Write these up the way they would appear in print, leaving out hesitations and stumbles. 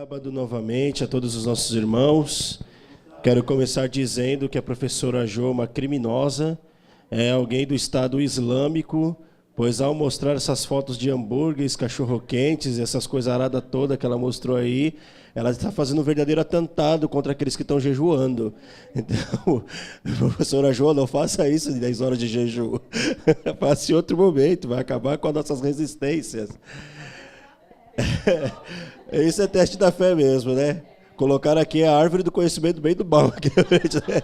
Sábado novamente a todos os nossos irmãos. Quero começar dizendo que a professora Jo é uma criminosa, é alguém do Estado Islâmico, pois ao mostrar essas fotos de hambúrgueres, cachorro-quentes, essas coisas aradas todas que ela mostrou aí, ela está fazendo um verdadeiro atentado contra aqueles que estão jejuando. Então, professora Jo, não faça isso em 10 horas de jejum. Faça em outro momento, vai acabar com as nossas resistências. Isso é teste da fé mesmo, né? Colocaram aqui a árvore do conhecimento do bem e do mal. Aqui na frente, né?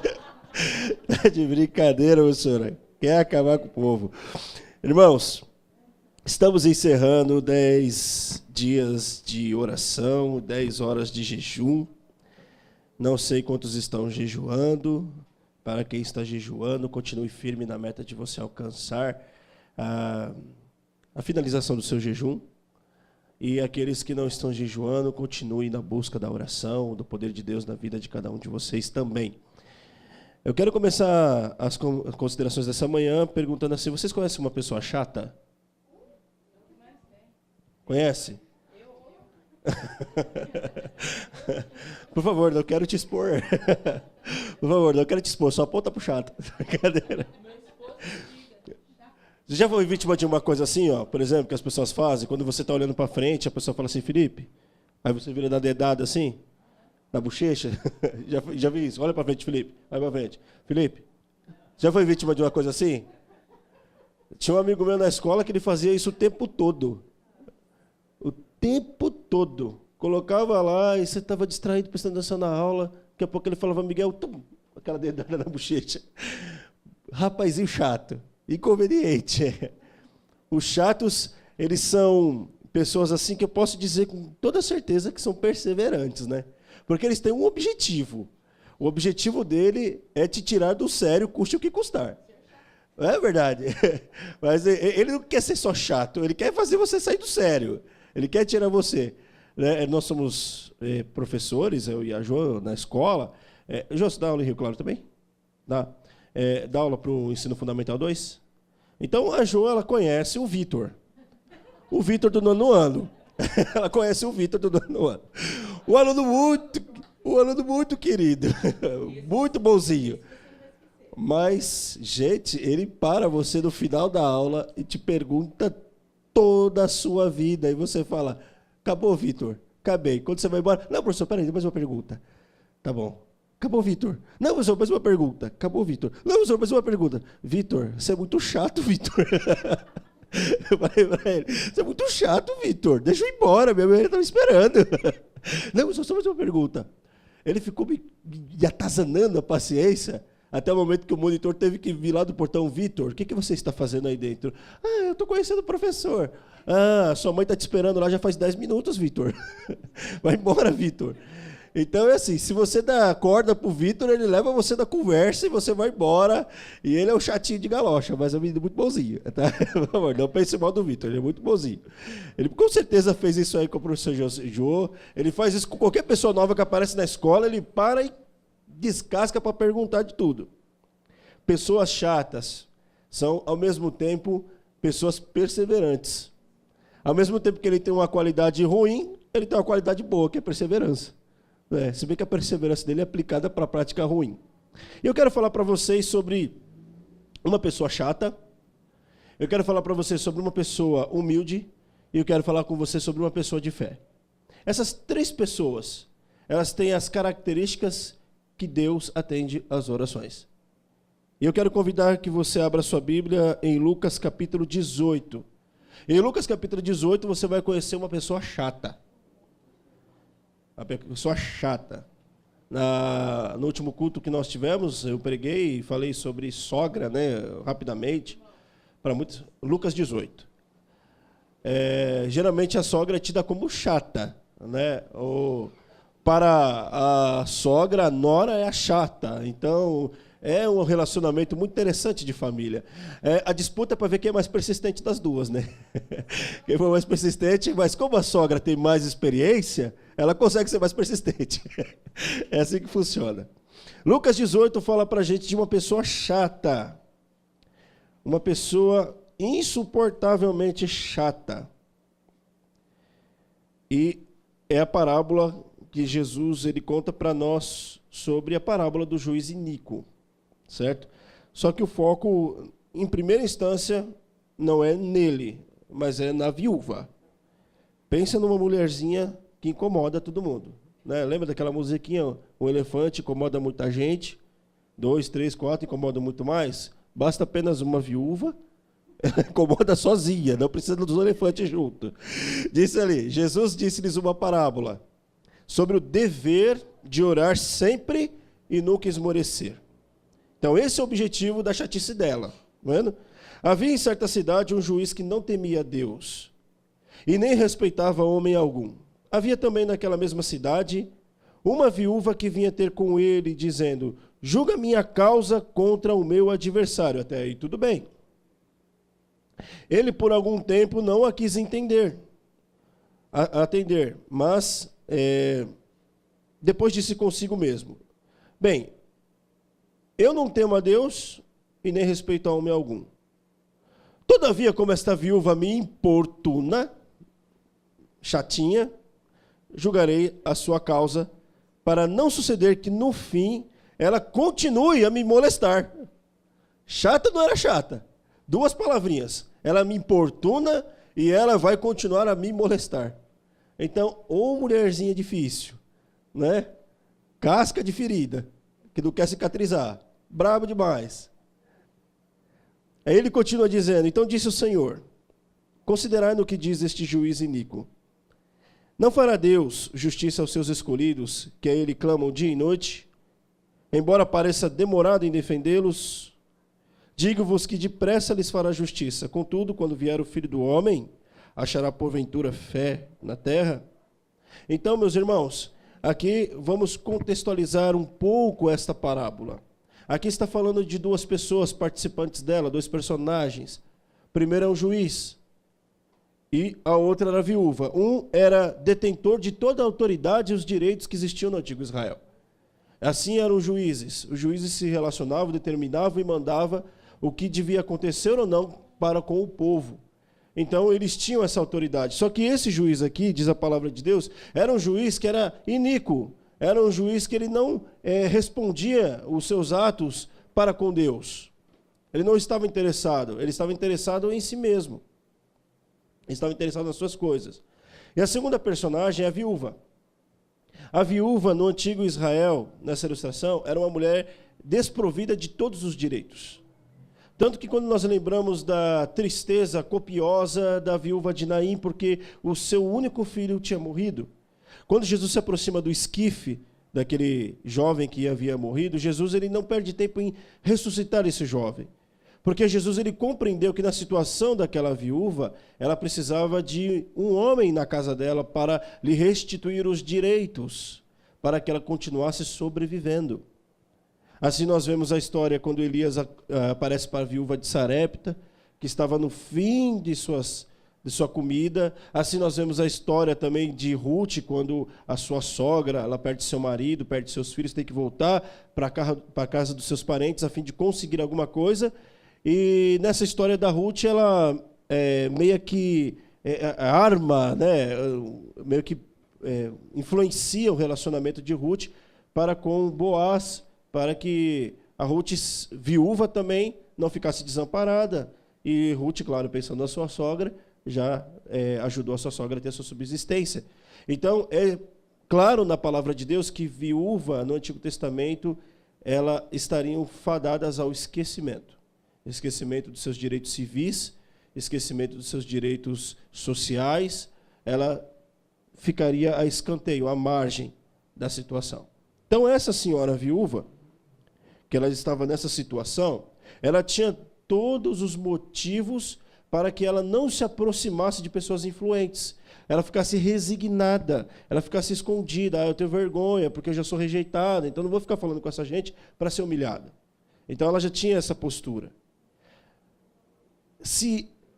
Tá de brincadeira, professora. Quer acabar com o povo. Irmãos, estamos encerrando 10 dias de oração, 10 horas de jejum. Não sei quantos estão jejuando. Para quem está jejuando, continue firme na meta de você alcançar a finalização do seu jejum. E aqueles que não estão jejuando, continuem na busca da oração, do poder de Deus na vida de cada um de vocês também. Eu quero começar as considerações dessa manhã perguntando assim, vocês conhecem uma pessoa chata? Conhece? Por favor, não quero te expor. Por favor, não quero te expor, só aponta pro chato. Brincadeira. Você já foi vítima de uma coisa assim, ó, por exemplo, que as pessoas fazem, quando você está olhando para frente, a pessoa fala assim, Felipe, aí você vira dar dedada assim, na bochecha, já vi isso, olha para frente, Felipe, vai para frente. Felipe, já foi vítima de uma coisa assim? Tinha um amigo meu na escola que ele fazia isso o tempo todo. O tempo todo. Colocava lá e você estava distraído, prestando atenção na aula, daqui a pouco ele falava, Miguel, tum, aquela dedada na bochecha. Rapazinho chato. Inconveniente. Os chatos, eles são pessoas assim que eu posso dizer com toda certeza que são perseverantes, né? Porque eles têm um objetivo. O objetivo dele é te tirar do sério, custe o que custar. Não é verdade? Mas ele não quer ser só chato, ele quer fazer você sair do sério. Ele quer tirar você. Nós somos professores, eu e a Jo, na escola. Jo, você dá aula em Rio Claro também? Dá. Dá aula para o Ensino Fundamental 2? Então, a Jo, ela conhece o Vitor. O Vitor do 9º ano. Ela conhece o Vitor do 9º ano. Um aluno muito querido. Muito bonzinho. Mas, gente, ele para você no final da aula e te pergunta toda a sua vida. E você fala, acabou, Vitor? Acabei. Quando você vai embora... Não, professor, peraí, mais uma pergunta. Tá bom. Acabou, Vitor. Não, professor, mais uma pergunta. Acabou, Vitor. Não, professor, mais uma pergunta. Vitor, você é muito chato, Vitor. Eu falei pra ele, você é muito chato, Vitor. Deixa eu ir embora, minha mãe está me esperando. Não, professor, só mais uma pergunta. Ele ficou me atazanando a paciência até o momento que o monitor teve que vir lá do portão. Vitor, o que você está fazendo aí dentro? Eu estou conhecendo o professor. Sua mãe está te esperando lá já faz 10 minutos, Vitor. Vai embora, Vitor. Então é assim, se você dá corda pro Vitor, ele leva você na conversa e você vai embora. E ele é o chatinho de galocha, mas é um menino muito bonzinho. Tá? Por favor, não pense mal do Vitor, ele é muito bonzinho. Ele com certeza fez isso aí com o professor Jo. Ele faz isso com qualquer pessoa nova que aparece na escola, ele para e descasca para perguntar de tudo. Pessoas chatas são, ao mesmo tempo, pessoas perseverantes. Ao mesmo tempo que ele tem uma qualidade ruim, ele tem uma qualidade boa, que é perseverança. Se bem que a perseverança dele é aplicada para a prática ruim. E eu quero falar para vocês sobre uma pessoa chata, eu quero falar para vocês sobre uma pessoa humilde, e eu quero falar com vocês sobre uma pessoa de fé. Essas 3 pessoas, elas têm as características que Deus atende às orações. E eu quero convidar que você abra sua Bíblia em Lucas capítulo 18. Em Lucas capítulo 18 você vai conhecer uma pessoa chata. A pessoa chata. No último culto que nós tivemos, eu preguei e falei sobre sogra, né, rapidamente, para muitos. Lucas 18. Geralmente a sogra é tida como chata, né? Para a sogra, a nora é a chata. Então, é um relacionamento muito interessante de família. A disputa é para ver quem é mais persistente das duas, né? Quem for mais persistente, mas como a sogra tem mais experiência, ela consegue ser mais persistente. É assim que funciona. Lucas 18 fala para a gente de uma pessoa chata. Uma pessoa insuportavelmente chata. E é a parábola que Jesus ele conta para nós sobre a parábola do juiz iníquo, certo? Só que o foco, em primeira instância, não é nele, mas é na viúva. Pensa numa mulherzinha que incomoda todo mundo, né? Lembra daquela musiquinha, o elefante incomoda muita gente, 2, 3, 4 incomoda muito mais? Basta apenas uma viúva, ela incomoda sozinha, não precisa dos elefantes junto. Disse ali, Jesus disse-lhes uma parábola sobre o dever de orar sempre e nunca esmorecer. Então esse é o objetivo da chatice dela, tá vendo? Havia em certa cidade um juiz que não temia Deus e nem respeitava homem algum. Havia também naquela mesma cidade uma viúva que vinha ter com ele, dizendo, julga minha causa contra o meu adversário. Até aí tudo bem. Ele por algum tempo não a quis atender, mas depois disse consigo mesmo, bem, eu não temo a Deus e nem respeito a homem algum. Todavia, como esta viúva me importuna, chatinha, julgarei a sua causa, para não suceder que, no fim, ela continue a me molestar. Chata não era chata. 2 palavrinhas. Ela me importuna e ela vai continuar a me molestar. Então, ô mulherzinha difícil, né? Casca de ferida, que não quer cicatrizar. Brabo demais. Aí ele continua dizendo, então disse o Senhor, considerai no que diz este juiz iníquo. Não fará Deus justiça aos seus escolhidos, que a ele clamam dia e noite? Embora pareça demorado em defendê-los, digo-vos que depressa lhes fará justiça. Contudo, quando vier o Filho do Homem, achará porventura fé na terra? Então, meus irmãos, aqui vamos contextualizar um pouco esta parábola. Aqui está falando de 2 pessoas participantes dela, 2 personagens. O primeiro é um juiz e a outra era a viúva. Um era detentor de toda a autoridade e os direitos que existiam no antigo Israel. Assim eram os juízes. Os juízes se relacionavam, determinavam e mandavam o que devia acontecer ou não para com o povo. Então eles tinham essa autoridade. Só que esse juiz aqui, diz a palavra de Deus, era um juiz que era iníquo. Era um juiz que ele não respondia os seus atos para com Deus. Ele não estava interessado, ele estava interessado em si mesmo. Ele estava interessado nas suas coisas. E a segunda personagem é a viúva. A viúva no antigo Israel, nessa ilustração, era uma mulher desprovida de todos os direitos. Tanto que quando nós lembramos da tristeza copiosa da viúva de Naim, porque o seu único filho tinha morrido, quando Jesus se aproxima do esquife, daquele jovem que havia morrido, Jesus ele não perde tempo em ressuscitar esse jovem. Porque Jesus ele compreendeu que na situação daquela viúva, ela precisava de um homem na casa dela para lhe restituir os direitos, para que ela continuasse sobrevivendo. Assim nós vemos a história quando Elias aparece para a viúva de Sarepta, que estava no fim de sua comida. Assim nós vemos a história também de Ruth, quando a sua sogra, ela perde seu marido, perde seus filhos, tem que voltar para a casa dos seus parentes a fim de conseguir alguma coisa. E nessa história da Ruth, ela meio que arma, né, meio que influencia o relacionamento de Ruth para com Boaz, para que a Ruth, viúva também, não ficasse desamparada. E Ruth, claro, pensando na sua sogra, já ajudou a sua sogra a ter a sua subsistência. Então, é claro na palavra de Deus que viúva, no Antigo Testamento, elas estariam fadadas ao esquecimento. Esquecimento dos seus direitos civis, esquecimento dos seus direitos sociais, ela ficaria a escanteio, à margem da situação. Então, essa senhora viúva, que ela estava nessa situação, ela tinha todos os motivos para que ela não se aproximasse de pessoas influentes. Ela ficasse resignada, ela ficasse escondida. Eu tenho vergonha, porque eu já sou rejeitada, então não vou ficar falando com essa gente para ser humilhada. Então ela já tinha essa postura.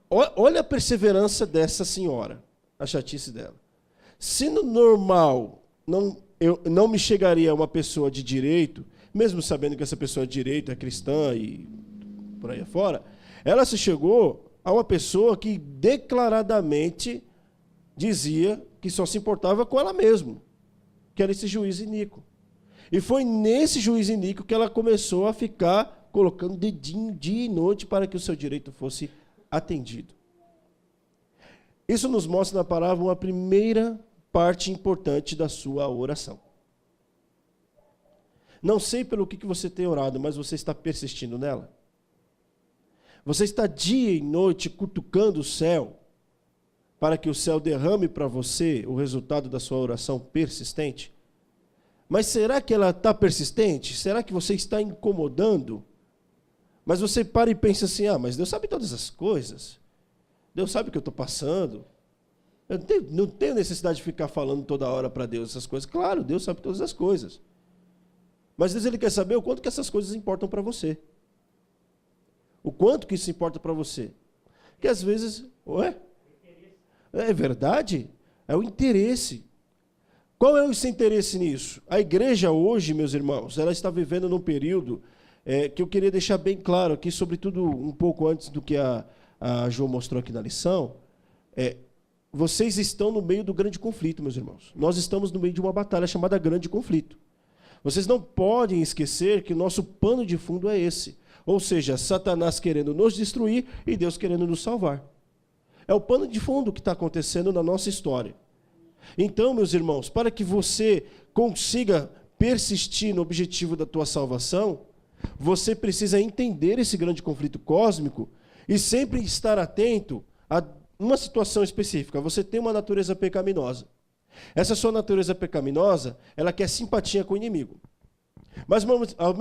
Olha a perseverança dessa senhora, a chatice dela. Se no normal não me chegaria uma pessoa de direito, mesmo sabendo que essa pessoa de direito é cristã e por aí afora, ela se chegou a uma pessoa que declaradamente dizia que só se importava com ela mesma. que era esse juiz iníquo. E foi nesse juiz iníquo que ela começou a ficar colocando dedinho dia e noite para que o seu direito fosse atendido. Isso nos mostra na parábola uma primeira parte importante da sua oração. Não sei pelo que você tem orado, mas você está persistindo nela? Você está dia e noite cutucando o céu para que o céu derrame para você o resultado da sua oração persistente? Mas será que ela está persistente? Será que você está incomodando? Mas você para e pensa assim, mas Deus sabe todas as coisas. Deus sabe o que eu estou passando. Eu não tenho necessidade de ficar falando toda hora para Deus essas coisas. Claro, Deus sabe todas as coisas. Mas Deus ele quer saber o quanto que essas coisas importam para você. O quanto que isso importa para você. Porque às vezes, é verdade? É o interesse. Qual é esse interesse nisso? A igreja hoje, meus irmãos, ela está vivendo num período que eu queria deixar bem claro aqui, sobretudo um pouco antes do que a Jo mostrou aqui na lição. Vocês estão no meio do grande conflito, meus irmãos. Nós estamos no meio de uma batalha chamada grande conflito. Vocês não podem esquecer que o nosso pano de fundo é esse. Ou seja, Satanás querendo nos destruir e Deus querendo nos salvar. É o pano de fundo que está acontecendo na nossa história. Então, meus irmãos, para que você consiga persistir no objetivo da tua salvação, você precisa entender esse grande conflito cósmico e sempre estar atento a uma situação específica. Você tem uma natureza pecaminosa. Essa sua natureza pecaminosa, ela quer simpatia com o inimigo. Mas ao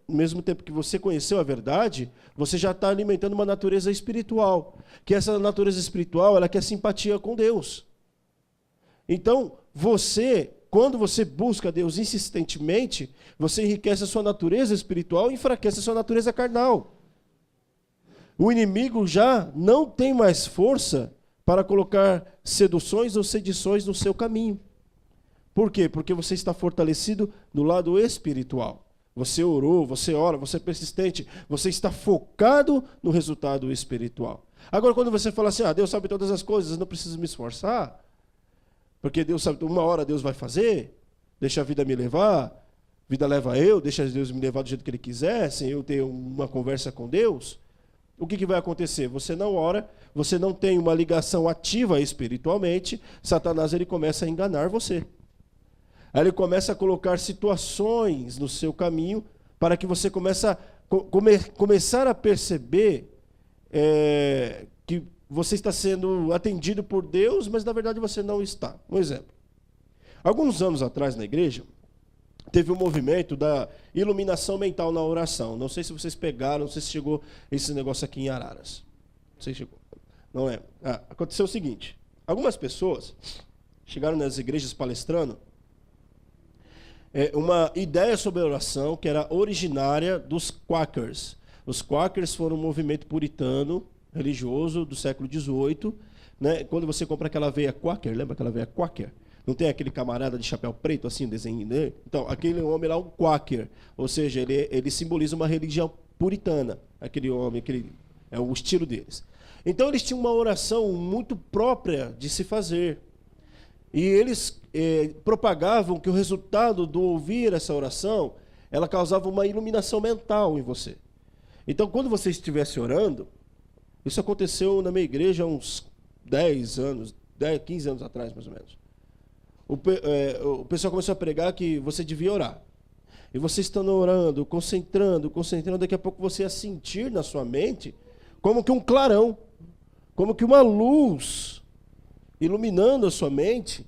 mesmo tempo que você conheceu a verdade, você já está alimentando uma natureza espiritual. Que essa natureza espiritual, ela quer simpatia com Deus. Então, quando você busca Deus insistentemente, você enriquece a sua natureza espiritual e enfraquece a sua natureza carnal. O inimigo já não tem mais força para colocar seduções ou sedições no seu caminho. Por quê? Porque você está fortalecido no lado espiritual. Você orou, você ora, você é persistente, você está focado no resultado espiritual. Agora, quando você fala assim, Deus sabe todas as coisas, não preciso me esforçar, porque Deus sabe, uma hora Deus vai fazer, deixa a vida me levar, a vida leva eu, deixa Deus me levar do jeito que Ele quiser, sem eu ter uma conversa com Deus, o que vai acontecer? Você não ora, você não tem uma ligação ativa espiritualmente, Satanás ele começa a enganar você. Aí ele começa a colocar situações no seu caminho para que você começar a perceber que você está sendo atendido por Deus, mas na verdade você não está. Um exemplo. Alguns anos atrás na igreja, teve um movimento da iluminação mental na oração. Não sei se vocês pegaram, não sei se chegou esse negócio aqui em Araras. Não sei se chegou. Não é. Aconteceu o seguinte. Algumas pessoas chegaram nas igrejas palestrando uma ideia sobre a oração que era originária dos Quakers. Os Quakers foram um movimento puritano, religioso, do século XVIII. Né? Quando você compra aquela veia Quaker, lembra aquela veia Quaker? Não tem aquele camarada de chapéu preto, assim, desenho dele? Então, aquele homem lá é um Quaker. Ou seja, ele simboliza uma religião puritana. Aquele homem, é o estilo deles. Então, eles tinham uma oração muito própria de se fazer. E eles propagavam que o resultado do ouvir essa oração, ela causava uma iluminação mental em você. Então, quando você estivesse orando, isso aconteceu na minha igreja há uns 15 anos atrás, mais ou menos. O pessoal começou a pregar que você devia orar. E você estando orando, concentrando, daqui a pouco você ia sentir na sua mente como que um clarão, como que uma luz iluminando a sua mente,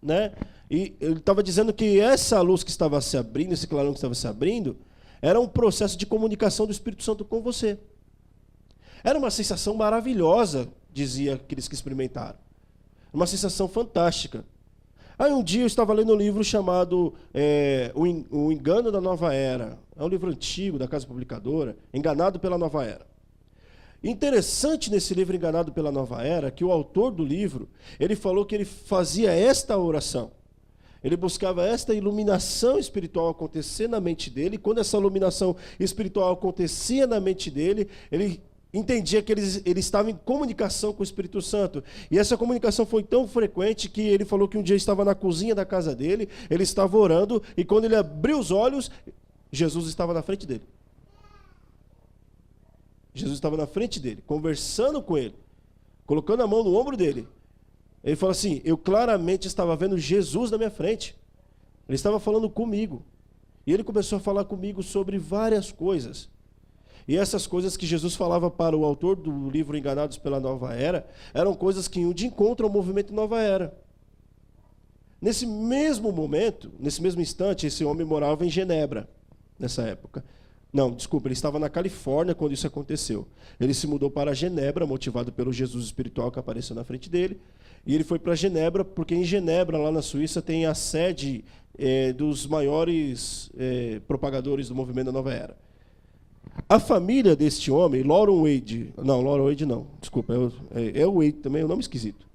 né? E ele estava dizendo que essa luz que estava se abrindo, esse clarão que estava se abrindo, era um processo de comunicação do Espírito Santo com você. Era uma sensação maravilhosa, dizia aqueles que experimentaram. Uma sensação fantástica. Aí um dia eu estava lendo um livro chamado O Engano da Nova Era. É um livro antigo da Casa Publicadora, Enganado pela Nova Era. Interessante nesse livro Enganado pela Nova Era, que o autor do livro, ele falou que ele fazia esta oração. Ele buscava esta iluminação espiritual acontecer na mente dele, e quando essa iluminação espiritual acontecia na mente dele, ele entendia que ele estava em comunicação com o Espírito Santo. E essa comunicação foi tão frequente que ele falou que um dia estava na cozinha da casa dele, ele estava orando, e quando ele abriu os olhos, Jesus estava na frente dele. Jesus estava na frente dele, conversando com ele, colocando a mão no ombro dele. Ele falou assim: eu claramente estava vendo Jesus na minha frente. Ele estava falando comigo. E ele começou a falar comigo sobre várias coisas. E essas coisas que Jesus falava para o autor do livro Enganados pela Nova Era, eram coisas que iam de encontro ao movimento Nova Era. Nesse mesmo momento, nesse mesmo instante, esse homem morava em Genebra, nessa época. Não, desculpa, ele estava na Califórnia quando isso aconteceu. Ele se mudou para Genebra, motivado pelo Jesus espiritual que apareceu na frente dele. E ele foi para Genebra, porque em Genebra, lá na Suíça, tem a sede dos maiores propagadores do movimento da Nova Era. A família deste homem, Loron Wade, não, desculpa, é o Wade também, é um nome esquisito.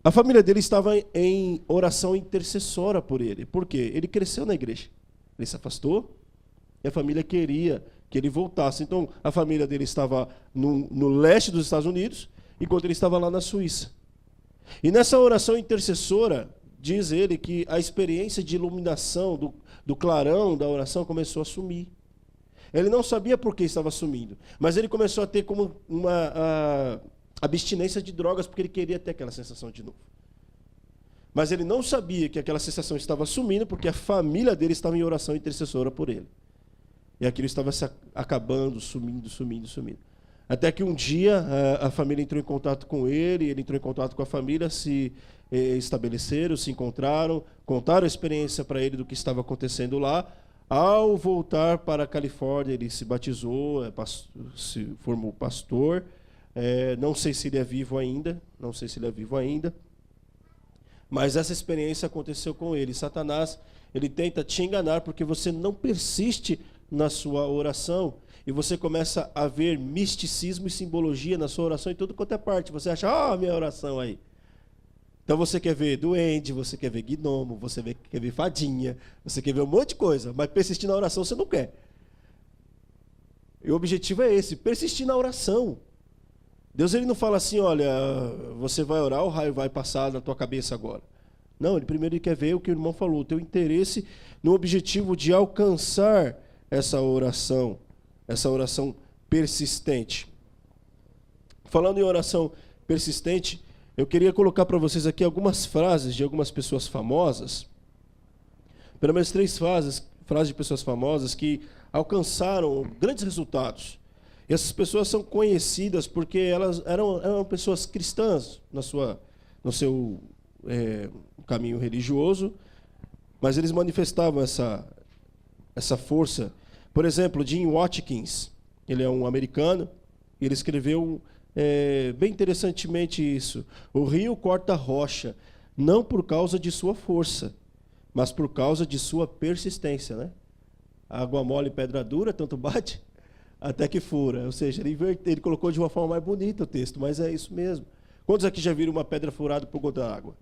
A família dele estava em oração intercessora por ele. Por quê? Ele cresceu na igreja. Ele se afastou e a família queria que ele voltasse. Então, a família dele estava no leste dos Estados Unidos, enquanto ele estava lá na Suíça. E nessa oração intercessora, diz ele que a experiência de iluminação, do clarão da oração começou a sumir. Ele não sabia por que estava sumindo, mas ele começou a ter como uma abstinência de drogas, porque ele queria ter aquela sensação de novo. Mas ele não sabia que aquela sensação estava sumindo, porque a família dele estava em oração intercessora por ele. E aquilo estava se acabando, sumindo. Até que um dia a família entrou em contato com ele entrou em contato com a família, se estabeleceram, se encontraram, contaram a experiência para ele do que estava acontecendo lá. Ao voltar para a Califórnia, ele se batizou, se formou pastor. Não sei se ele é vivo ainda, mas essa experiência aconteceu com ele. Satanás, ele tenta te enganar porque você não persiste na sua oração e você começa a ver misticismo e simbologia na sua oração em tudo quanto é parte. Você acha, minha oração aí. Então você quer ver duende, você quer ver gnomo, quer ver fadinha, você quer ver um monte de coisa, mas persistir na oração você não quer. E o objetivo é esse, persistir na oração. Deus ele não fala assim, olha, você vai orar, o raio vai passar na tua cabeça agora. Não, ele primeiro quer ver o que o irmão falou, o teu interesse no objetivo de alcançar essa oração persistente. Falando em oração persistente, eu queria colocar para vocês aqui algumas frases de algumas pessoas famosas, pelo menos 3 frases de pessoas famosas que alcançaram grandes resultados. E essas pessoas são conhecidas porque elas eram pessoas cristãs no seu caminho religioso, mas eles manifestavam essa força. Por exemplo, Jim Watkins, ele é um americano, e ele escreveu bem interessantemente isso. O rio corta a rocha, não por causa de sua força, mas por causa de sua persistência, né? Água mole, pedra dura, tanto bate até que fura. Ou seja, ele colocou de uma forma mais bonita o texto, mas é isso mesmo. Quantos aqui já viram uma pedra furada por gota d'água?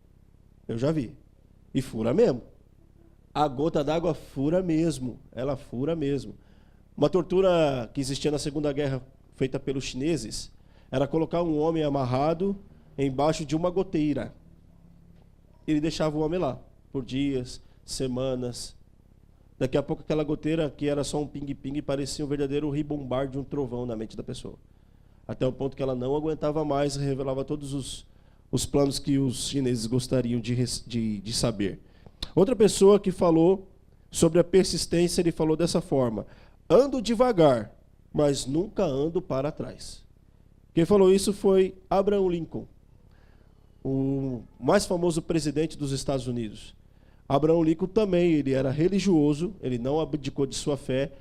Eu já vi. E fura mesmo. A gota d'água fura mesmo. Ela fura mesmo. Uma tortura que existia na Segunda Guerra, feita pelos chineses, era colocar um homem amarrado embaixo de uma goteira. Ele deixava o homem lá, por dias, semanas. Daqui a pouco aquela goteira, que era só um ping-ping, parecia um verdadeiro ribombar de um trovão na mente da pessoa. Até o ponto que ela não aguentava mais, revelava todos os planos que os chineses gostariam de saber. Outra pessoa que falou sobre a persistência, ele falou dessa forma: ando devagar, mas nunca ando para trás. Quem falou isso foi Abraham Lincoln, o mais famoso presidente dos Estados Unidos. Abraham Lincoln também, ele era religioso, ele não abdicou de sua fé,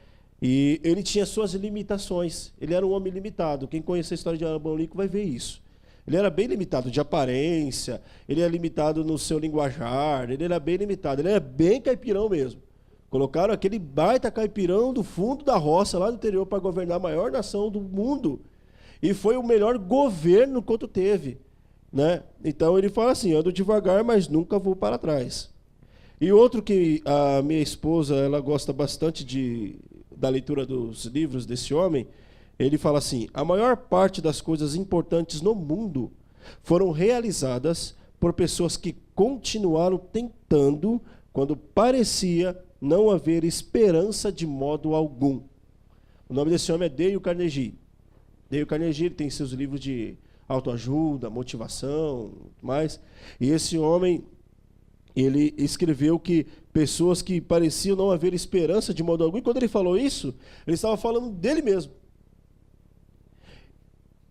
e ele tinha suas limitações. Ele era um homem limitado. Quem conhece a história de Abraham Lincoln vai ver isso. Ele era bem limitado de aparência, ele era limitado no seu linguajar, ele era bem limitado, ele era bem caipirão mesmo. Colocaram aquele baita caipirão do fundo da roça, lá do interior, para governar a maior nação do mundo. E foi o melhor governo quanto teve, né? Então ele fala assim: ando devagar, mas nunca vou para trás. E outro que a minha esposa, ela gosta bastante da leitura dos livros desse homem, Ele fala assim: a maior parte das coisas importantes no mundo foram realizadas por pessoas que continuaram tentando quando parecia não haver esperança de modo algum. O nome desse homem é Dale Carnegie. Dale Carnegie tem seus livros de autoajuda, motivação, mais. E esse homem, ele escreveu que pessoas que pareciam não haver esperança de modo algum, e quando ele falou isso, ele estava falando dele mesmo.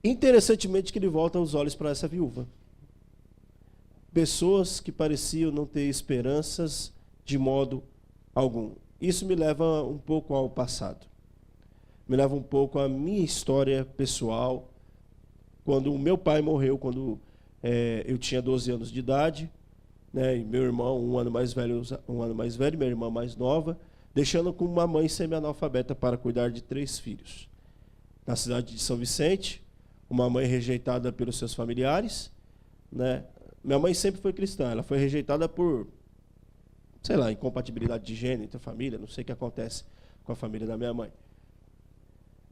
Interessantemente que ele volta os olhos para essa viúva. Pessoas que pareciam não ter esperanças de modo algum. Isso me leva um pouco ao passado. Me leva um pouco à minha história pessoal. Quando o meu pai morreu, quando eu tinha 12 anos de idade, né, e meu irmão, um ano mais velho, minha irmã mais nova, deixando com uma mãe semi-analfabeta para cuidar de 3 filhos. Na cidade de São Vicente, uma mãe rejeitada pelos seus familiares, né? Minha mãe sempre foi cristã, ela foi rejeitada por, sei lá, incompatibilidade de gênero entre a família, não sei o que acontece com a família da minha mãe.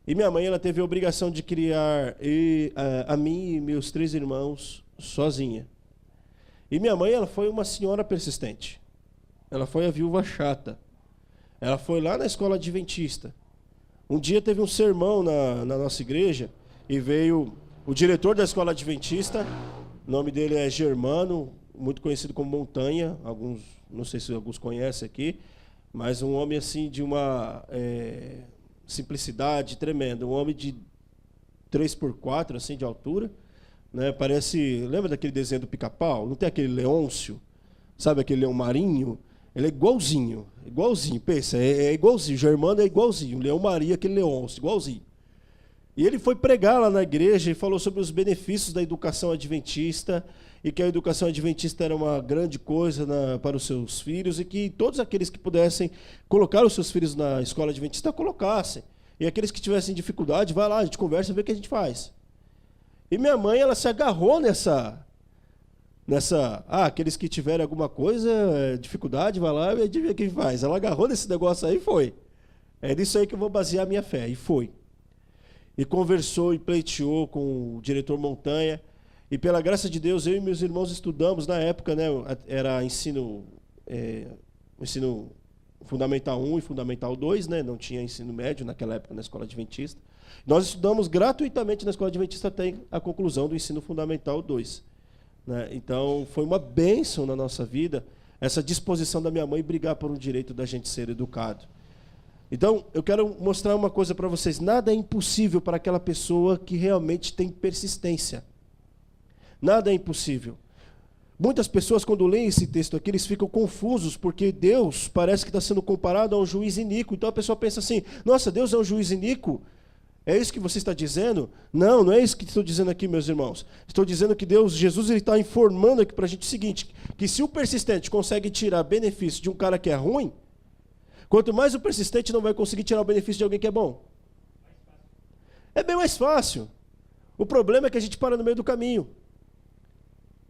E minha mãe, ela teve a obrigação de criar a mim e meus 3 irmãos sozinha. E minha mãe, ela foi uma senhora persistente. Ela foi a viúva chata. Ela foi lá na escola adventista. Um dia teve um sermão na nossa igreja e veio o diretor da escola adventista, o nome dele é Germano, muito conhecido como Montanha, alguns, não sei se alguns conhecem aqui, mas um homem assim de uma simplicidade tremenda, um homem de 3x4 assim, de altura, né? Parece, lembra daquele desenho do Pica-Pau? Não tem aquele Leôncio, sabe aquele leão marinho? Ele é igualzinho, pensa, é igualzinho, o Germano é igualzinho, o Leão Maria, aquele Leôncio, igualzinho. E ele foi pregar lá na igreja e falou sobre os benefícios da educação adventista e que a educação adventista era uma grande coisa para os seus filhos e que todos aqueles que pudessem colocar os seus filhos na escola adventista, colocassem. E aqueles que tivessem dificuldade, vai lá, a gente conversa e vê o que a gente faz. E minha mãe, ela se agarrou nessa aqueles que tiverem alguma coisa, dificuldade, vai lá e vê o que faz. Ela agarrou nesse negócio aí e foi. É nisso aí que eu vou basear a minha fé. E foi. E conversou e pleiteou com o diretor Montanha. E pela graça de Deus, eu e meus irmãos estudamos na época, né? Era ensino Fundamental 1 e Fundamental 2, né? Não tinha ensino médio naquela época na escola adventista. Nós estudamos gratuitamente na escola adventista até a conclusão do ensino Fundamental 2. Né? Então, foi uma bênção na nossa vida essa disposição da minha mãe brigar por um direito da gente ser educado. Então, eu quero mostrar uma coisa para vocês. Nada é impossível para aquela pessoa que realmente tem persistência. Nada é impossível. Muitas pessoas, quando leem esse texto aqui, eles ficam confusos, porque Deus parece que está sendo comparado a um juiz iníquo. Então, a pessoa pensa assim, nossa, Deus é um juiz iníquo? É isso que você está dizendo? Não, não é isso que estou dizendo aqui, meus irmãos. Estou dizendo que Jesus está informando aqui para a gente o seguinte, que se o persistente consegue tirar benefício de um cara que é ruim, quanto mais o persistente não vai conseguir tirar o benefício de alguém que é bom. É bem mais fácil. O problema é que a gente para no meio do caminho.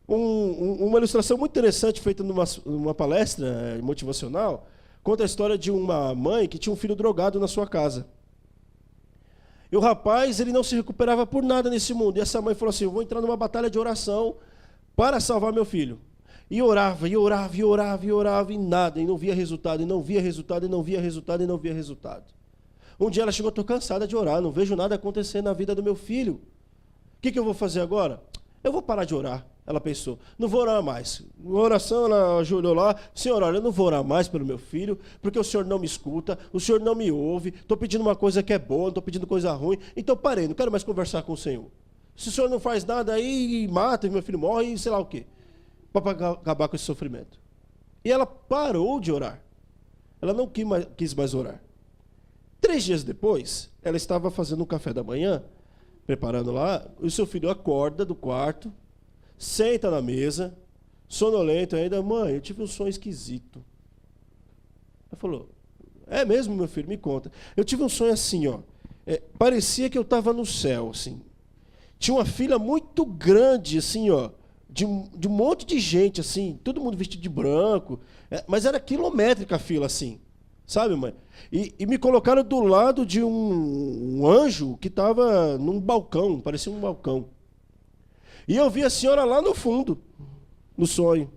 Uma ilustração muito interessante feita numa palestra motivacional conta a história de uma mãe que tinha um filho drogado na sua casa. E o rapaz, ele não se recuperava por nada nesse mundo. E essa mãe falou assim, eu vou entrar numa batalha de oração para salvar meu filho. E orava, e orava, e orava, e orava, e nada. E não via resultado, e não via resultado, e não via resultado, e não via resultado. Um dia ela chegou, estou cansada de orar, não vejo nada acontecer na vida do meu filho. O que eu vou fazer agora? Eu vou parar de orar. Ela pensou, não vou orar mais. Na oração, ela ajoelhou lá, Senhor, olha, eu não vou orar mais pelo meu filho, porque o Senhor não me escuta, o Senhor não me ouve, estou pedindo uma coisa que é boa, não estou pedindo coisa ruim, então parei, não quero mais conversar com o Senhor. Se o Senhor não faz nada aí, mata, e meu filho morre, e sei lá o quê, para acabar com esse sofrimento. E ela parou de orar. Ela não quis mais orar. 3 dias depois, ela estava fazendo um café da manhã, preparando lá, e o seu filho acorda do quarto, senta na mesa, sonolento ainda, mãe, eu tive um sonho esquisito. Ela falou, é mesmo, meu filho? Me conta. Eu tive um sonho assim, ó, parecia que eu estava no céu, assim. Tinha uma fila muito grande, assim, ó, de um monte de gente, assim, todo mundo vestido de branco, mas era quilométrica a fila, assim, Sabe, mãe? E me colocaram do lado de um anjo que estava num balcão, parecia um balcão. E eu vi a senhora lá no fundo, no sonho.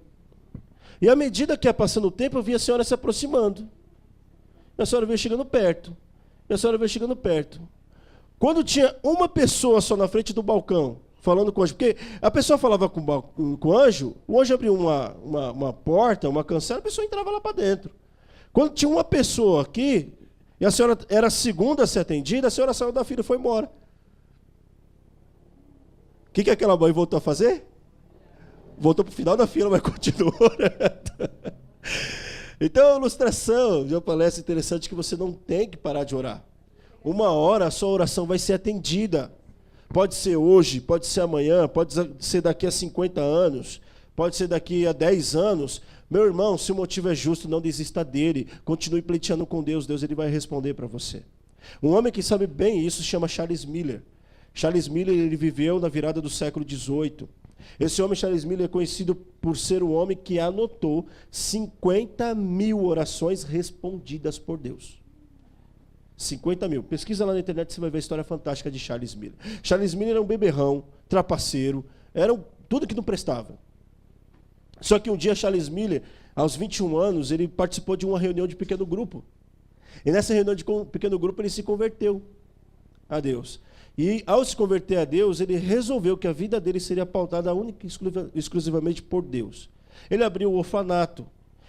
E à medida que ia passando o tempo, eu vi a senhora se aproximando. E a senhora veio chegando perto. E a senhora veio chegando perto. Quando tinha uma pessoa só na frente do balcão, falando com o anjo, porque a pessoa falava com o anjo abria uma porta, uma cancela, a pessoa entrava lá para dentro. Quando tinha uma pessoa aqui, e a senhora era a segunda a ser atendida, a senhora saiu da fila e foi embora. O que aquela mãe voltou a fazer? Voltou para o final da fila, mas continuou orando. Então, ilustração de uma palestra interessante que você não tem que parar de orar. Uma hora a sua oração vai ser atendida. Pode ser hoje, pode ser amanhã, pode ser daqui a 50 anos, pode ser daqui a 10 anos. Meu irmão, se o motivo é justo, não desista dele. Continue pleiteando com Deus, Deus ele vai responder para você. Um homem que sabe bem isso se chama Charles Miller. Charles Miller ele viveu na virada do século XVIII. Esse homem, Charles Miller, é conhecido por ser o homem que anotou 50.000 orações respondidas por Deus. 50.000. Pesquisa lá na internet, você vai ver a história fantástica de Charles Miller. Charles Miller era um beberrão, trapaceiro, era tudo que não prestava. Só que um dia Charles Miller, aos 21 anos, ele participou de uma reunião de pequeno grupo. E nessa reunião de pequeno grupo ele se converteu a Deus. E ao se converter a Deus, ele resolveu que a vida dele seria pautada única e exclusivamente por Deus. Ele abriu o orfanato.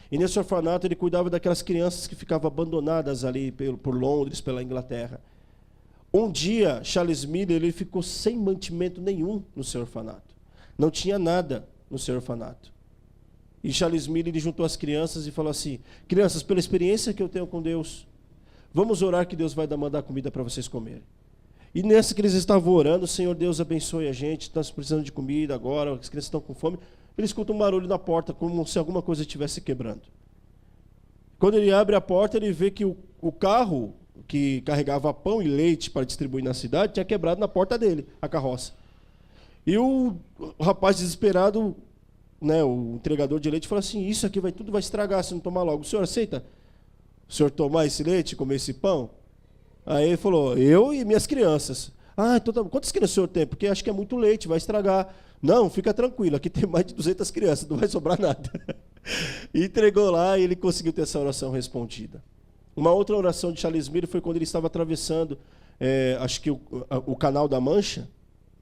E nesse orfanato ele cuidava daquelas crianças que ficavam abandonadas ali por Londres, pela Inglaterra. Um dia, Charles Miller ele ficou sem mantimento nenhum no seu orfanato. Não tinha nada no seu orfanato. E Charles Miller ele juntou as crianças e falou assim: crianças, pela experiência que eu tenho com Deus, vamos orar que Deus vai mandar comida para vocês comerem. E nessa que eles estavam orando, Senhor Deus abençoe a gente, estamos precisando de comida agora, as crianças estão com fome. Ele escuta um barulho na porta, como se alguma coisa estivesse quebrando. Quando ele abre a porta, ele vê que o carro que carregava pão e leite para distribuir na cidade tinha quebrado na porta dele, a carroça. E o rapaz desesperado, né, o entregador de leite, falou assim: isso aqui tudo vai estragar se não tomar logo. O senhor aceita o senhor tomar esse leite, comer esse pão? Aí ele falou: eu e minhas crianças. Ah, então quantas crianças o senhor tem? Porque acho que é muito leite, vai estragar. Não, fica tranquilo, aqui tem mais de 200 crianças, não vai sobrar nada. E entregou lá e ele conseguiu ter essa oração respondida. Uma outra oração de Charles Miller foi quando ele estava atravessando, acho que o Canal da Mancha,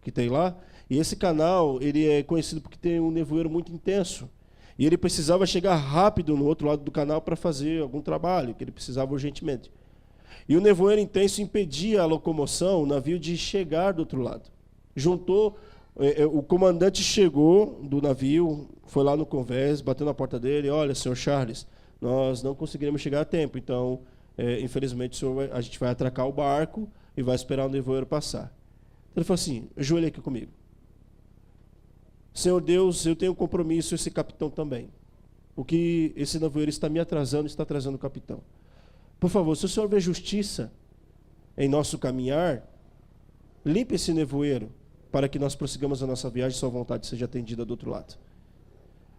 que tem lá. E esse canal ele é conhecido porque tem um nevoeiro muito intenso. E ele precisava chegar rápido no outro lado do canal para fazer algum trabalho, que ele precisava urgentemente. E o nevoeiro intenso impedia a locomoção, o navio, de chegar do outro lado. O comandante chegou do navio, foi lá no convés, bateu na porta dele: olha, senhor Charles, nós não conseguiremos chegar a tempo, então, infelizmente, a gente vai atracar o barco e vai esperar o nevoeiro passar. Ele falou assim: ajoelhe aqui comigo. Senhor Deus, eu tenho um compromisso, esse capitão também. O que esse nevoeiro está me atrasando, está atrasando o capitão. Por favor, se o senhor vê justiça em nosso caminhar, limpe esse nevoeiro para que nós prossigamos a nossa viagem e sua vontade seja atendida do outro lado.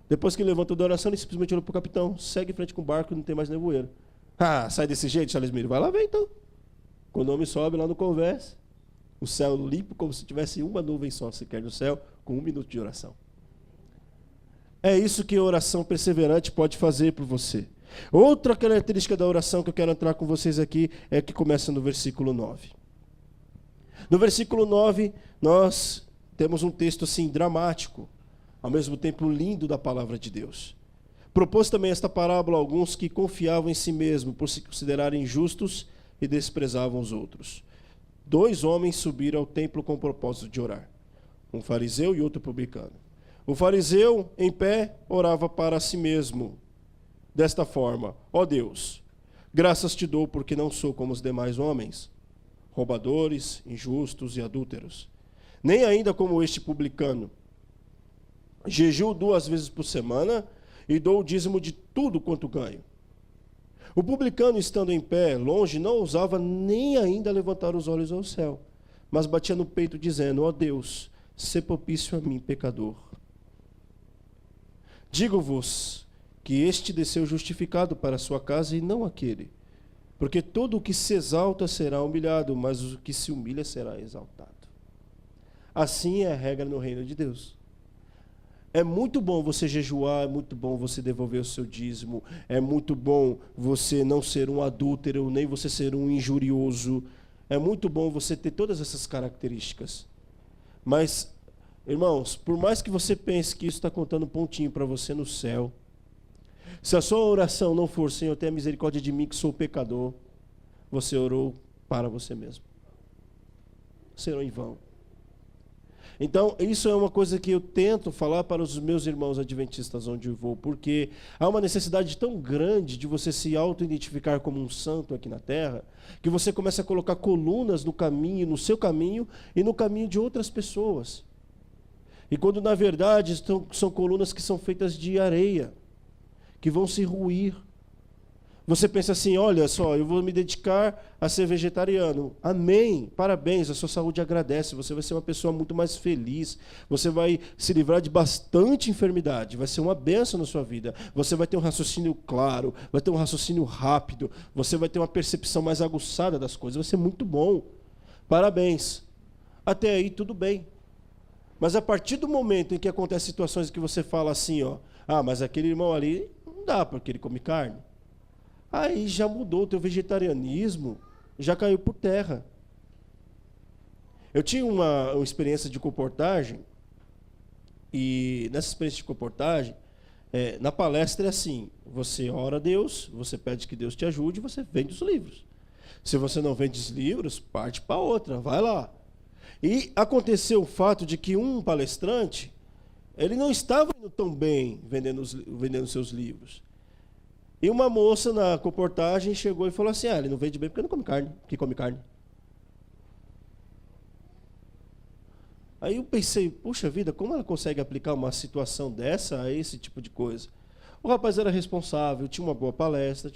Depois que ele levantou da oração, ele simplesmente olhou para o capitão: segue em frente com o barco, não tem mais nevoeiro. Ah, sai desse jeito, Charles Miller. Vai lá ver então. Quando o homem sobe lá no convés, o céu limpo como se tivesse uma nuvem só sequer no céu, com 1 minuto de oração. É isso que a oração perseverante pode fazer por você. Outra característica da oração que eu quero entrar com vocês aqui é que começa no versículo 9. No versículo 9, nós temos um texto assim dramático, ao mesmo tempo lindo da palavra de Deus. Propôs também esta parábola a alguns que confiavam em si mesmos por se considerarem justos e desprezavam os outros. 2 homens subiram ao templo com o propósito de orar, um fariseu e outro publicano. O fariseu, em pé, orava para si mesmo, desta forma: ó Deus, graças te dou porque não sou como os demais homens, roubadores, injustos e adúlteros, nem ainda como este publicano. Jejuo 2 vezes por semana e dou o dízimo de tudo quanto ganho. O publicano, estando em pé, longe, não ousava nem ainda levantar os olhos ao céu, mas batia no peito, dizendo: ó Deus, sê propício a mim, pecador. Digo-vos que este desceu justificado para a sua casa e não aquele. Porque todo o que se exalta será humilhado, mas o que se humilha será exaltado. Assim é a regra no reino de Deus. É muito bom você jejuar, é muito bom você devolver o seu dízimo, é muito bom você não ser um adúltero, nem você ser um injurioso. É muito bom você ter todas essas características. Mas, irmãos, por mais que você pense que isso está contando pontinho para você no céu, se a sua oração não for, Senhor, tenha misericórdia de mim que sou pecador, você orou para você mesmo. Você orou em vão. Então, isso é uma coisa que eu tento falar para os meus irmãos adventistas onde eu vou, porque há uma necessidade tão grande de você se auto-identificar como um santo aqui na Terra, que você começa a colocar colunas no caminho, no seu caminho e no caminho de outras pessoas. E quando, na verdade, são colunas que são feitas de areia, que vão se ruir. Você pensa assim, olha só, eu vou me dedicar a ser vegetariano. Amém, parabéns, a sua saúde agradece, você vai ser uma pessoa muito mais feliz, você vai se livrar de bastante enfermidade, vai ser uma bênção na sua vida, você vai ter um raciocínio claro, vai ter um raciocínio rápido, você vai ter uma percepção mais aguçada das coisas, vai ser muito bom. Parabéns. Até aí tudo bem. Mas a partir do momento em que acontecem situações que você fala assim, ó, mas aquele irmão ali não dá porque ele come carne. Aí já mudou, o teu vegetarianismo já caiu por terra. Eu tinha uma experiência de comportagem, e nessa experiência de comportagem, na palestra é assim, você ora a Deus, você pede que Deus te ajude, você vende os livros. Se você não vende os livros, parte para outra, vai lá. E aconteceu o fato de que um palestrante, ele não estava indo tão bem vendendo seus livros. E uma moça na comportagem chegou e falou assim, ele não vende bem porque não come carne, porque come carne. Aí eu pensei, puxa vida, como ela consegue aplicar uma situação dessa a esse tipo de coisa? O rapaz era responsável, tinha uma boa palestra,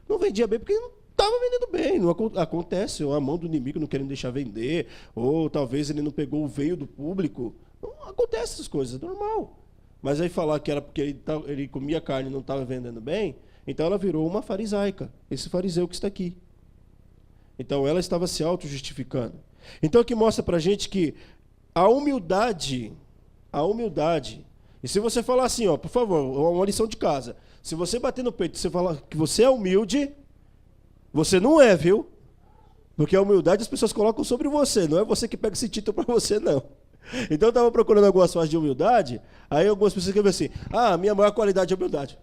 não vendia bem porque não estava vendendo bem. Não acontece, ou a mão do inimigo não querendo deixar vender, ou talvez ele não pegou o veio do público. Não acontece essas coisas, é normal. Mas aí falar que era porque ele comia carne e não estava vendendo bem, então ela virou uma farisaica, esse fariseu que está aqui. Então ela estava se auto-justificando. Então o que mostra para a gente que a humildade, e se você falar assim, por favor, uma lição de casa, se você bater no peito e você falar que você é humilde, você não é, viu? Porque a humildade as pessoas colocam sobre você, não é você que pega esse título para você, não. Então eu estava procurando algumas fases de humildade, aí algumas pessoas escrevem assim, a minha maior qualidade é a humildade.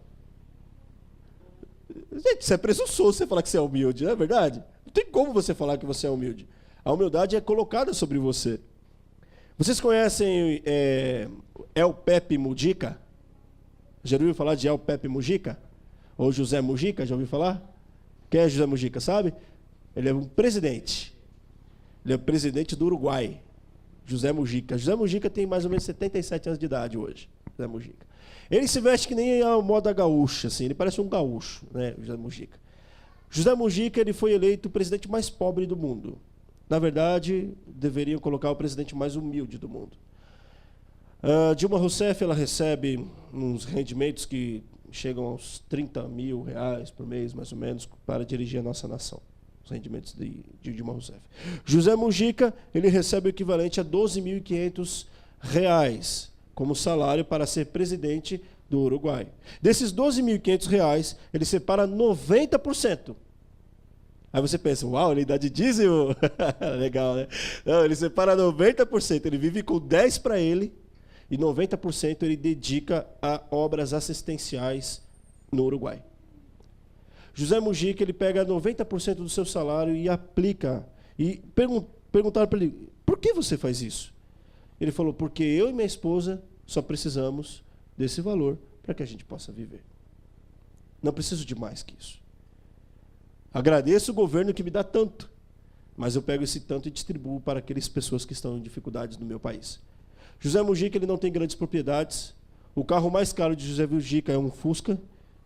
Gente, você é presunçoso você falar que você é humilde, não é verdade? Não tem como você falar que você é humilde. A humildade é colocada sobre você. Vocês conhecem El Pepe Mujica? Já ouviu falar de El Pepe Mujica? Ou José Mujica, já ouviu falar? Quem é José Mujica, sabe? Ele é um presidente. Ele é o presidente do Uruguai. José Mujica. José Mujica tem mais ou menos 77 anos de idade hoje. José Mujica. Ele se veste que nem a moda gaúcha, assim, ele parece um gaúcho, né, José Mujica. José Mujica, ele foi eleito o presidente mais pobre do mundo. Na verdade, deveriam colocar o presidente mais humilde do mundo. Dilma Rousseff, ela recebe uns rendimentos que chegam aos 30 mil reais por mês, mais ou menos, para dirigir a nossa nação. Os rendimentos de Dilma Rousseff. José Mujica, ele recebe o equivalente a 12.500 reais como salário para ser presidente do Uruguai. Desses 12.500 reais, ele separa 90%. Aí você pensa, uau, ele dá de dízimo? Legal, né? Não, ele separa 90%, ele vive com 10 para ele, e 90% ele dedica a obras assistenciais no Uruguai. José Mujica, ele pega 90% do seu salário e aplica. E perguntaram para ele, por que você faz isso? Ele falou, porque eu e minha esposa só precisamos desse valor para que a gente possa viver. Não preciso de mais que isso. Agradeço o governo que me dá tanto, mas eu pego esse tanto e distribuo para aquelas pessoas que estão em dificuldades no meu país. José Mujica, ele não tem grandes propriedades. O carro mais caro de José Mujica é um Fusca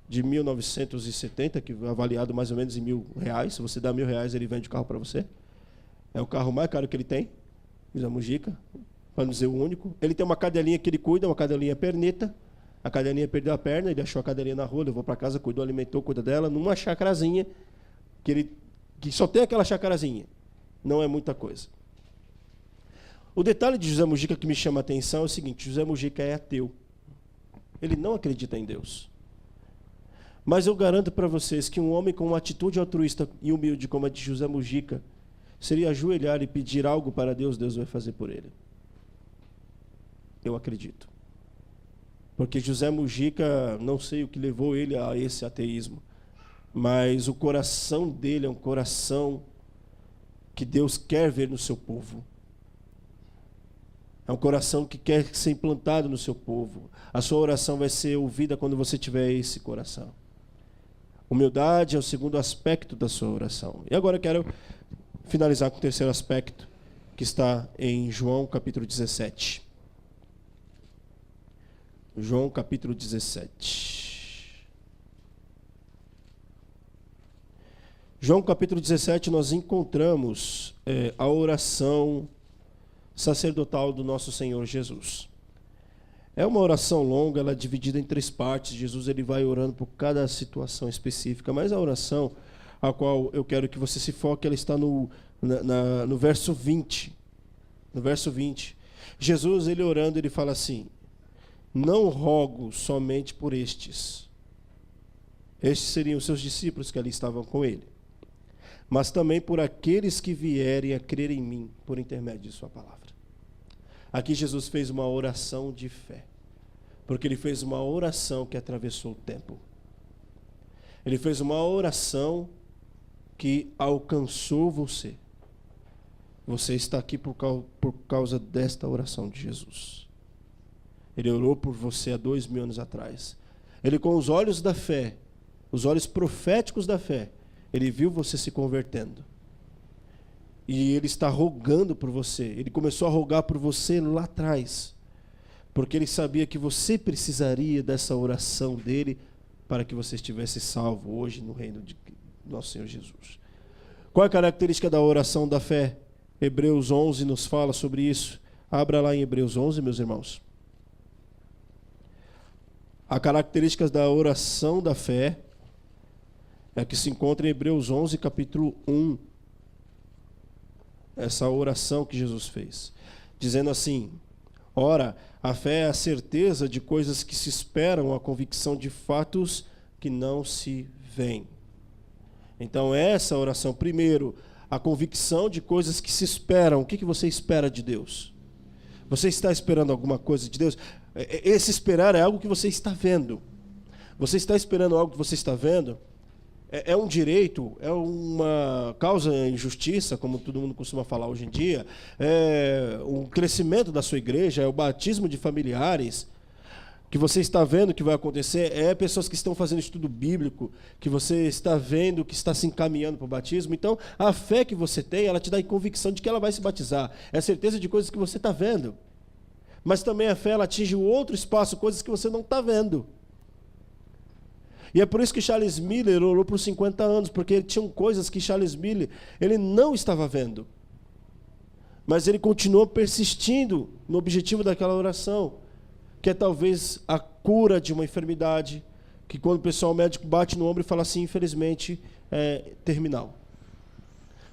de 1970, que é avaliado mais ou menos em R$1.000. Se você dá R$1.000, ele vende o carro para você. É o carro mais caro que ele tem, José Mujica, para não dizer o único. Ele tem uma cadelinha que ele cuida, uma cadelinha perneta. A cadelinha perdeu a perna, ele achou a cadelinha na rua, levou para casa, cuidou, alimentou, cuida dela, numa chacrazinha que ele que só tem aquela chacarazinha. Não é muita coisa. O detalhe de José Mujica que me chama a atenção é o seguinte: José Mujica é ateu. Ele não acredita em Deus. Mas eu garanto para vocês que um homem com uma atitude altruísta e humilde como a de José Mujica, seria ajoelhar e pedir algo para Deus, Deus vai fazer por ele. Eu acredito. Porque José Mujica, não sei o que levou ele a esse ateísmo, mas o coração dele é um coração que Deus quer ver no seu povo. É um coração que quer ser implantado no seu povo. A sua oração vai ser ouvida quando você tiver esse coração. Humildade é o segundo aspecto da sua oração. E agora eu quero finalizar com o terceiro aspecto, que está em João capítulo 17. João capítulo 17. João capítulo 17 nós encontramos a oração sacerdotal do nosso Senhor Jesus. É uma oração longa, ela é dividida em 3 partes. Jesus ele vai orando por cada situação específica, mas a oração a qual eu quero que você se foque, ela está no verso 20. No verso 20. Jesus, ele orando, ele fala assim: não rogo somente por estes. Estes seriam os seus discípulos que ali estavam com ele, mas também por aqueles que vierem a crer em mim por intermédio de sua palavra. Aqui Jesus fez uma oração de fé, porque ele fez uma oração que atravessou o tempo. Ele fez uma oração que alcançou você. Você está aqui por causa desta oração de Jesus. Ele orou por você há 2000 anos atrás. Ele, com os olhos da fé, os olhos proféticos da fé, ele viu você se convertendo. E ele está rogando por você. Ele começou a rogar por você lá atrás, porque ele sabia que você precisaria dessa oração dele para que você estivesse salvo hoje no reino de nosso Senhor Jesus. Qual é a característica da oração da fé? Hebreus 11 nos fala sobre isso. Abra lá em Hebreus 11, meus irmãos. A característica da oração da fé é que se encontra em Hebreus 11, capítulo 1. Essa oração que Jesus fez, dizendo assim: ora, a fé é a certeza de coisas que se esperam, a convicção de fatos que não se veem. Então essa oração, primeiro, a convicção de coisas que se esperam. O que você espera de Deus? Você está esperando alguma coisa de Deus? Esse esperar é algo que você está vendo. Você está esperando algo que você está vendo? É um direito, é uma causa em justiça, como todo mundo costuma falar hoje em dia, é um crescimento da sua igreja, é o batismo de familiares, que você está vendo que vai acontecer, é pessoas que estão fazendo estudo bíblico, que você está vendo que está se encaminhando para o batismo. Então, a fé que você tem, ela te dá a convicção de que ela vai se batizar, é a certeza de coisas que você está vendo. Mas também a fé, ela atinge o outro espaço, coisas que você não está vendo. E é por isso que Charles Miller orou por 50 anos, porque tinham coisas que Charles Miller ele não estava vendo. Mas ele continuou persistindo no objetivo daquela oração, que é talvez a cura de uma enfermidade, que quando o pessoal médico bate no ombro e fala assim, infelizmente, é terminal.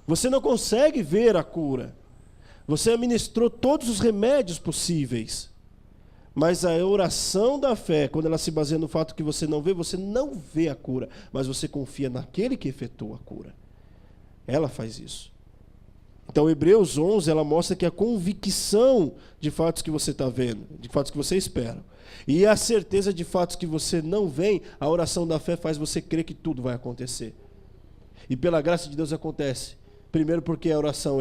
Você não consegue ver a cura. Você administrou todos os remédios possíveis. Mas a oração da fé, quando ela se baseia no fato que você não vê a cura, mas você confia naquele que efetuou a cura. Ela faz isso. Então, Hebreus 11, ela mostra que a convicção de fatos que você está vendo, de fatos que você espera, e a certeza de fatos que você não vê, a oração da fé faz você crer que tudo vai acontecer. E pela graça de Deus acontece. Primeiro porque a oração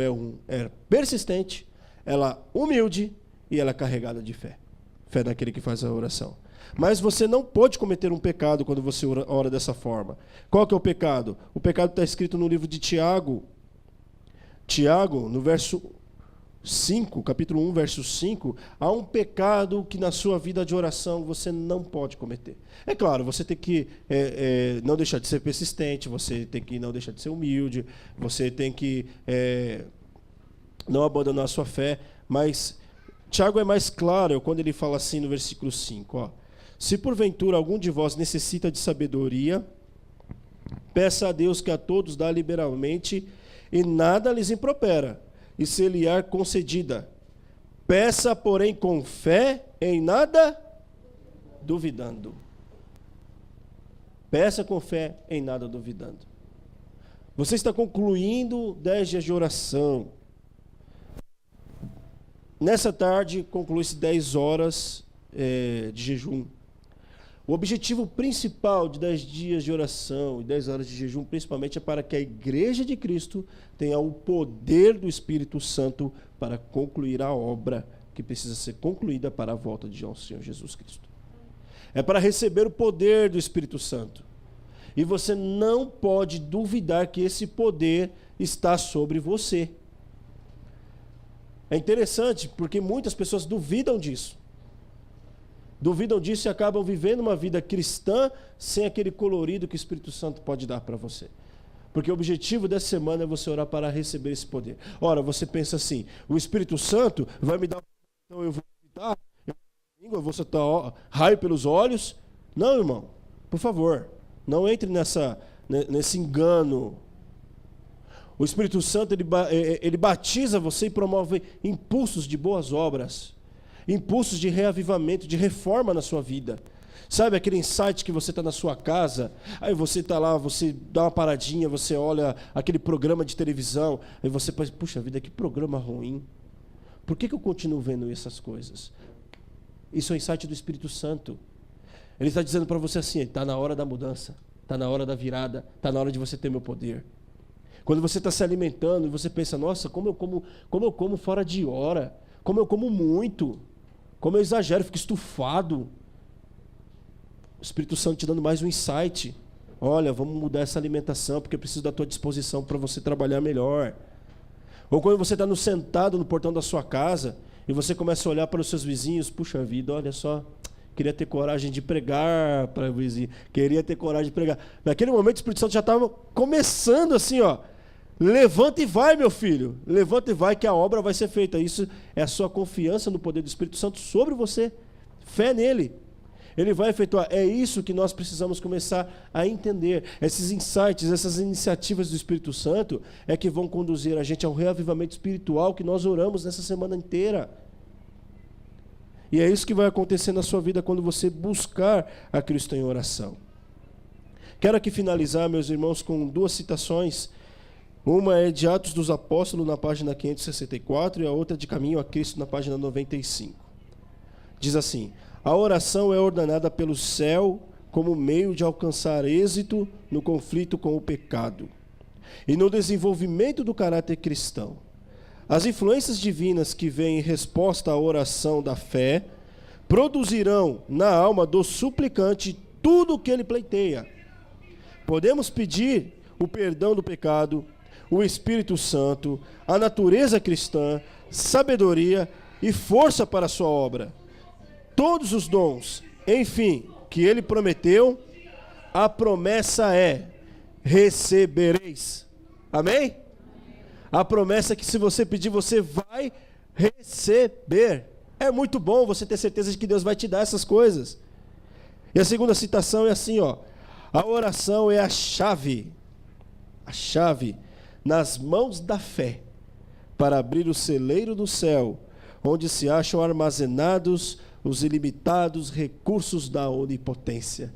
é persistente, ela é humilde e ela é carregada de fé. Fé naquele que faz a oração. Mas você não pode cometer um pecado quando você ora dessa forma. Qual que é o pecado? O pecado está escrito no livro de Tiago. Tiago, no verso 5, capítulo 1, verso 5, há um pecado que na sua vida de oração você não pode cometer. É claro, você tem que não deixar de ser persistente, você tem que não deixar de ser humilde, você tem que não abandonar a sua fé, mas Tiago é mais claro quando ele fala assim no versículo 5, ó, se porventura algum de vós necessita de sabedoria, Peça a Deus que a todos dá liberalmente e nada lhes impropera, e se lhe há concedida. Peça, porém, com fé, em nada duvidando. Peça com fé, em nada duvidando. Você está concluindo 10 dias de oração. Nessa tarde, conclui-se 10 horas de jejum. O objetivo principal de 10 dias de oração e 10 horas de jejum, principalmente, é para que a Igreja de Cristo tenha o poder do Espírito Santo para concluir a obra que precisa ser concluída para a volta de nosso Senhor Jesus Cristo. É para receber o poder do Espírito Santo. E você não pode duvidar que esse poder está sobre você. É interessante porque muitas pessoas duvidam disso. Duvidam disso e acabam vivendo uma vida cristã sem aquele colorido que o Espírito Santo pode dar para você. Porque o objetivo dessa semana é você orar para receber esse poder. Ora, você pensa assim, o Espírito Santo vai me dar, então eu vou gritar, eu vou soltar raio pelos olhos. Não, irmão, por favor, não entre nesse engano. O Espírito Santo, ele batiza você e promove impulsos de boas obras, impulsos de reavivamento, de reforma na sua vida. Sabe aquele insight que você está na sua casa, aí você está lá, você dá uma paradinha, você olha aquele programa de televisão, aí você pensa, puxa vida, que programa ruim. Por que eu continuo vendo essas coisas? Isso é o insight do Espírito Santo. Ele está dizendo para você assim, está na hora da mudança, está na hora da virada, está na hora de você ter meu poder. Quando você está se alimentando e você pensa, nossa, como eu como fora de hora, como eu como muito, como eu exagero, fico estufado. O Espírito Santo te dando mais um insight. Olha, vamos mudar essa alimentação, porque eu preciso da tua disposição para você trabalhar melhor. Ou quando você está sentado no portão da sua casa e você começa a olhar para os seus vizinhos, puxa vida, olha só, queria ter coragem de pregar para o vizinho, queria ter coragem de pregar. Naquele momento o Espírito Santo já estava começando assim, ó, levanta e vai, meu filho, levanta e vai que a obra vai ser feita. Isso é a sua confiança no poder do Espírito Santo sobre você, fé nele. Ele vai efetuar. É isso que nós precisamos começar a entender. Esses insights, essas iniciativas do Espírito Santo é que vão conduzir a gente ao reavivamento espiritual que nós oramos nessa semana inteira. E é isso que vai acontecer na sua vida quando você buscar a Cristo em oração. Quero aqui finalizar, meus irmãos, com duas citações. Uma é de Atos dos Apóstolos, na página 564, e a outra de Caminho a Cristo, na página 95. Diz assim: a oração é ordenada pelo céu como meio de alcançar êxito no conflito com o pecado e no desenvolvimento do caráter cristão. As influências divinas que vêm em resposta à oração da fé produzirão na alma do suplicante tudo o que ele pleiteia. Podemos pedir o perdão do pecado, o Espírito Santo, a natureza cristã, sabedoria e força para a sua obra. Todos os dons, enfim, que ele prometeu, a promessa é: recebereis. Amém? A promessa é que se você pedir, você vai receber. É muito bom você ter certeza de que Deus vai te dar essas coisas. E a segunda citação é assim, ó: a oração é a chave nas mãos da fé para abrir o celeiro do céu, onde se acham armazenados os ilimitados recursos da onipotência.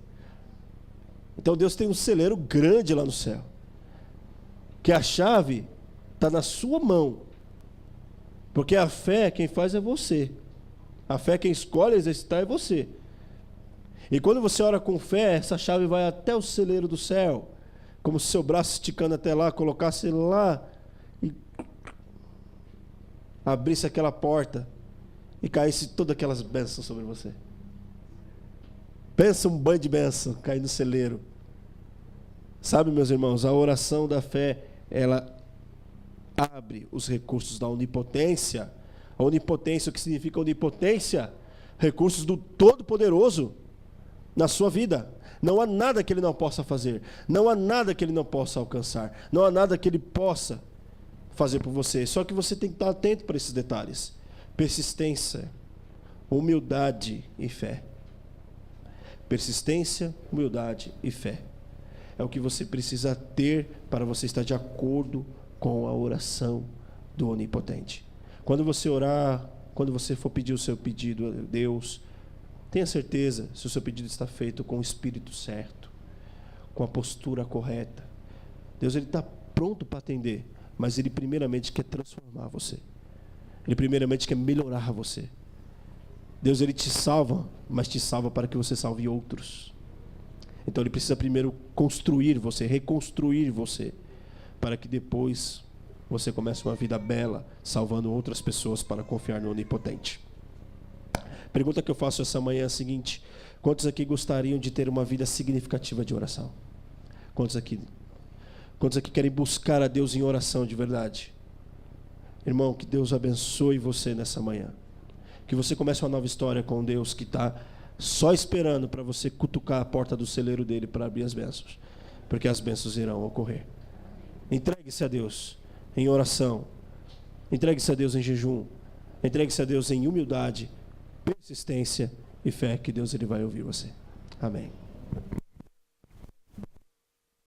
Então Deus tem um celeiro grande lá no céu, que a chave está na sua mão, porque a fé quem faz é você, a fé quem escolhe exercitar é você. E quando você ora com fé, essa chave vai até o celeiro do céu, como se seu braço esticando até lá, colocasse lá e abrisse aquela porta e caísse todas aquelas bênçãos sobre você. Pensa um banho de bênção cair no celeiro. Sabe, meus irmãos, a oração da fé, ela abre os recursos da onipotência. A onipotência, o que significa onipotência? Recursos do Todo-Poderoso na sua vida. Não há nada que ele não possa fazer. Não há nada que ele não possa alcançar. Não há nada que ele possa fazer por você. Só que você tem que estar atento para esses detalhes. Persistência, humildade e fé. Persistência, humildade e fé. é o que você precisa ter para você estar de acordo com a oração do Onipotente. Quando você orar, quando você for pedir o seu pedido a Deus, tenha certeza se o seu pedido está feito com o espírito certo, com a postura correta. Deus, ele está pronto para atender, mas ele primeiramente quer transformar você. Ele primeiramente quer melhorar você. Deus, ele te salva, mas te salva para que você salve outros. Então ele precisa primeiro construir você, reconstruir você, para que depois você comece uma vida bela, salvando outras pessoas para confiar no Onipotente. Pergunta que eu faço essa manhã é a seguinte: quantos aqui gostariam de ter uma vida significativa de oração? Quantos aqui querem buscar a Deus em oração de verdade? Irmão, que Deus abençoe você nessa manhã. Que você comece uma nova história com Deus que está só esperando para você cutucar a porta do celeiro dele para abrir as bênçãos, porque as bênçãos irão ocorrer. Entregue-se a Deus em oração, entregue-se a Deus em jejum, entregue-se a Deus em humildade, persistência e fé, que Deus ele vai ouvir você. Amém.